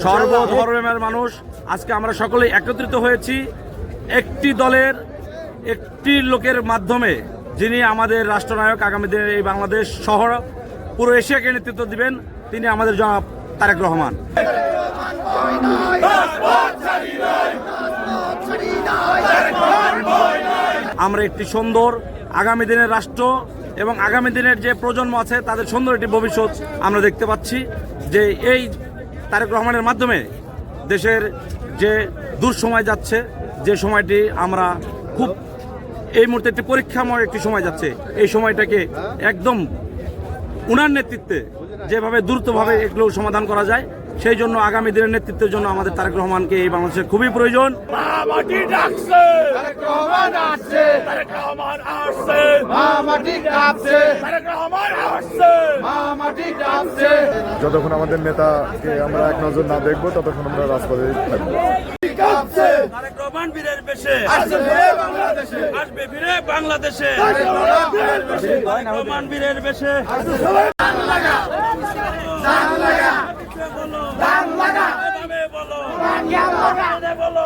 সর্বধর্মের মানুষ আজকে আমরা সকলেই একত্রিত হয়েছি একটি দলের একটি লোকের মাধ্যমে, যিনি আমাদের রাষ্ট্রনায়ক, আগামী দিনের এই বাংলাদেশ সহ পুরো এশিয়াকে নেতৃত্ব দিবেন, তিনি আমাদের জনাব তারেক রহমান। আমরা একটি সুন্দর আগামী দিনের রাষ্ট্র এবং আগামী দিনের যে প্রজন্ম আছে তাদের সুন্দর একটি ভবিষ্যৎ আমরা দেখতে পাচ্ছি, যে এই তারেক রহমানের মাধ্যমে দেশের যে দুঃসময় যাচ্ছে, যে সময়টি আমরা খুব এই মুহূর্তে একটি পরীক্ষাময় একটি সময় যাচ্ছে, এই সময়টাকে একদম উনার নেতৃত্বে যেভাবে দ্রুতভাবে এগুলো সমাধান করা যায়, সেই জন্য আগামী দিনের নেতৃত্বের জন্য আমাদের তারেক রহমানকে এই বাংলাদেশে খুবই প্রয়োজন। যতক্ষণ আমাদের নেতাকে আমরা এক নজর না দেখবো ততক্ষণ আমরা রাজপথে থাকবো। তারেক রহমান বীরের বেশে আসবে ফিরে বাংলাদেশে, তারেক রহমান বীরের বেশে। বলো